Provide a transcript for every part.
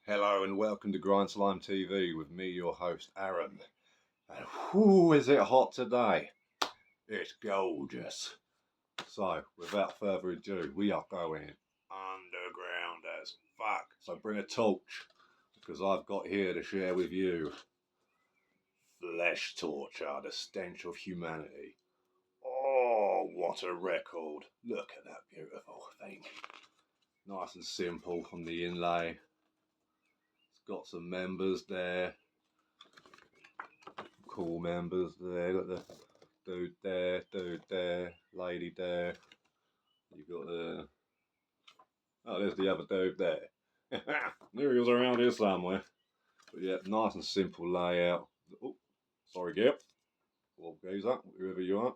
Hello and welcome to Grind Slime TV with me, your host, Aaron. And whoo, is it hot today? It's gorgeous. So, without further ado, we are going underground as fuck. So bring a torch, because I've got here to share with you Flesh Torture, the stench of humanity. Oh, what a record. Look at that beautiful thing. Nice and simple on the inlay. It's got some members there. Cool members there. Got the dude there, lady there. You've got the... Oh, there's the other dude there. Knew he was around here somewhere. But yeah, nice and simple layout. Oh, sorry, Gip. Or Geezer, whoever you are.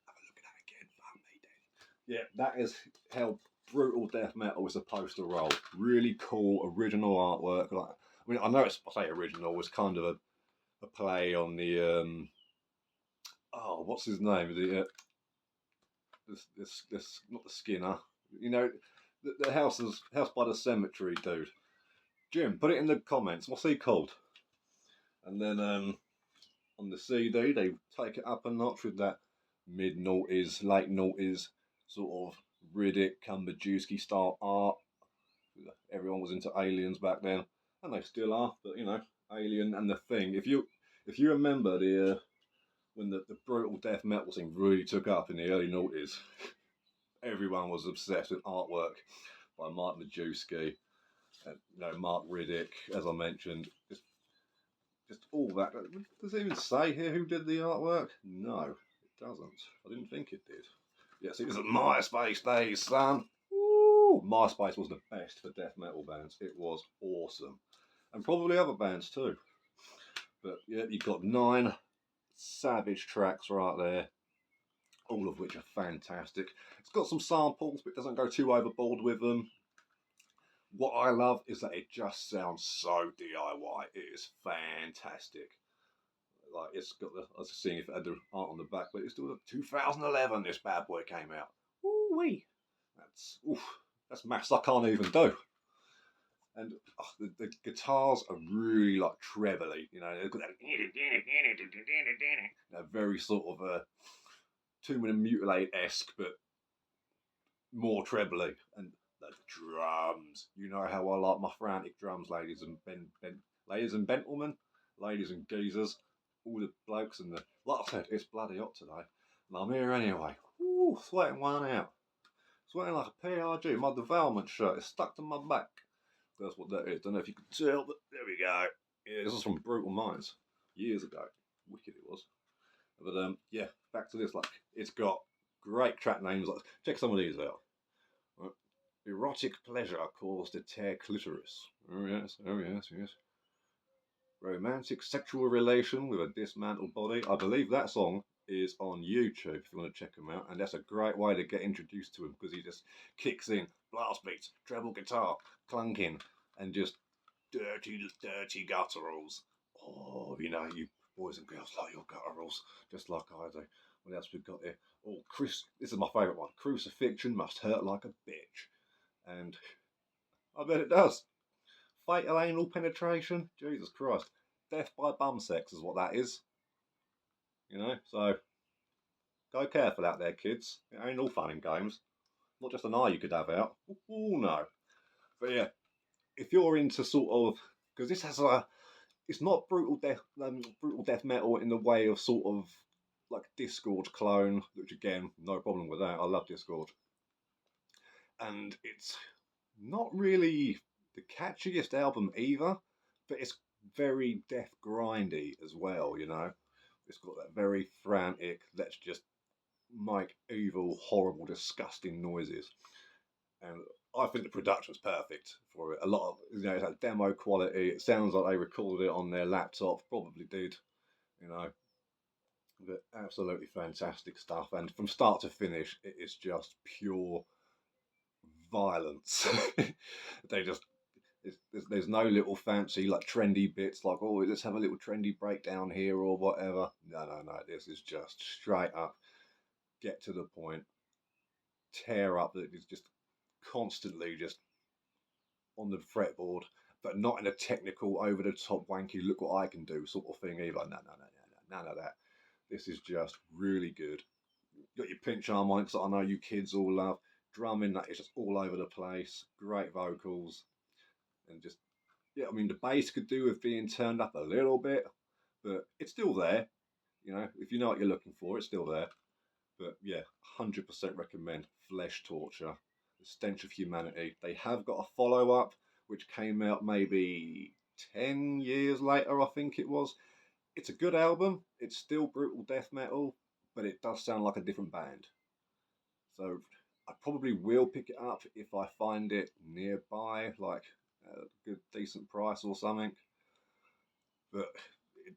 Have a look at that again. Fuck me, then. Yeah, that is how brutal death metal is supposed to roll. Really cool, original artwork. Like, I mean, I know it's, I say original, it's kind of a play on the oh, what's his name? The this not the Skinner. You know, the house by the cemetery dude. Jim, put it in the comments. What's he called? And then on the CD they take it up a notch with that mid noughties, late noughties sort of Riddick, Kumbajewski style art. Everyone was into aliens back then, and they still are. But you know, Alien and the Thing. If you remember the when the brutal death metal thing really took up in the early noughties, everyone was obsessed with artwork by Mark Majewski, and you know, Mark Riddick, as I mentioned. Just all that. Does it even say here who did the artwork? No, it doesn't. I didn't think it did. Yes, it was at MySpace days, son. Woo! MySpace was the best for death metal bands. It was awesome, and probably other bands too. But yeah, you've got 9 savage tracks right there, all of which are fantastic. It's got some samples, but it doesn't go too overboard with them. What I love is that it just sounds so DIY. It is fantastic. Like, it's got the, I was seeing if it had the art on the back, but it's still 2011 this bad boy came out. Ooh-wee. That's maths I can't even do. And the guitars are really like trebly, you know, they've got that, very sort of Two Minute Mutilate-esque, but more trebly. And the drums, you know how I like my frantic drums, ladies and ladies and gentlemen, ladies and geezers, all the blokes and the, like I said, it's bloody hot today, and I'm here anyway. Ooh, sweating one out, sweating like a PRG. My development shirt is stuck to my back. That's what that is. Don't know if you can tell, but there we go. Yeah, this was from Brutal Minds years ago. Wicked it was. But yeah, back to this. Like, it's got great track names. Like, check some of these out. Right. Erotic pleasure caused to tear clitoris. Oh yes, oh yes, yes. Romantic sexual relation with a dismantled body. I believe that song is on YouTube if you want to check him out, and that's a great way to get introduced to him because he just kicks in blast beats, treble guitar, clunking, and just dirty gutturals. Oh, you know, you boys and girls like your gutturals, just like I do. What else we got here? Oh, this is my favourite one. Crucifixion must hurt like a bitch. And I bet it does. Fatal anal penetration? Jesus Christ. Death by bum sex is what that is. You know, so go careful out there, kids. It ain't all fun and games. Not just an eye you could have out. Oh, no. But yeah, if you're into sort of, because this has a, it's not brutal death metal in the way of sort of like Disgorge clone, which again, no problem with that. I love Disgorge. And it's not really the catchiest album either, but it's very death grindy as well, you know. It's got that very frantic, let's just make evil, horrible, disgusting noises. And I think the production's perfect for it. A lot of, you know, it's like demo quality. It sounds like they recorded it on their laptop, probably did, you know. But absolutely fantastic stuff. And from start to finish, it is just pure violence. They just, there's no little fancy like trendy bits like, oh, let's have a little trendy breakdown here or whatever. No. This is just straight up, get to the point, tear up. That is just constantly just on the fretboard, but not in a technical, over the top, wanky, look what I can do sort of thing either. No, none of that. This is just really good. Got your pinch arm on it, because I know you kids all love drumming. That is just all over the place. Great vocals, and just, yeah. I mean, the bass could do with being turned up a little bit, but it's still there. You know, if you know what you're looking for, it's still there. But yeah, 100% recommend Flesh Torture, The Stench of Humanity. They have got a follow up which came out maybe 10 years later, I think it was. It's a good album. It's still brutal death metal, but it does sound like a different band. So I probably will pick it up if I find it nearby, like a good decent price or something. But it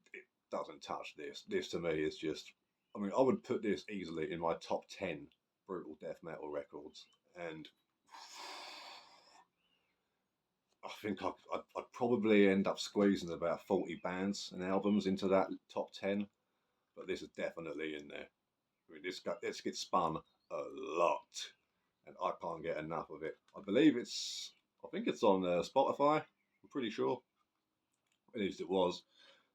doesn't touch this. This to me is just, I mean, I would put this easily in my top 10 brutal death metal records. And I think I'd probably end up squeezing about 40 bands and albums into that top 10. But this is definitely in there. I mean, this gets spun a lot, and I can't get enough of it. I think it's on Spotify. I'm pretty sure. At least it was.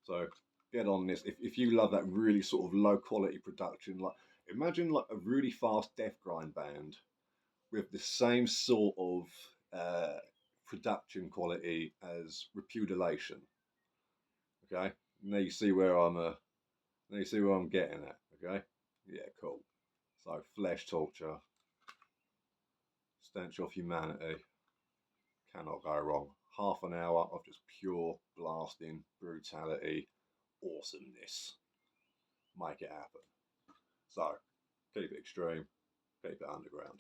So get on this. If you love that really sort of low quality production, like imagine like a really fast death grind band with the same sort of production quality as Repudiation. Okay, now you see where I'm getting at. Okay, yeah, cool. So Flesh Torture, Stench of Humanity, cannot go wrong. Half an hour of just pure blasting brutality, awesomeness. Make it happen. So keep it extreme, keep it underground.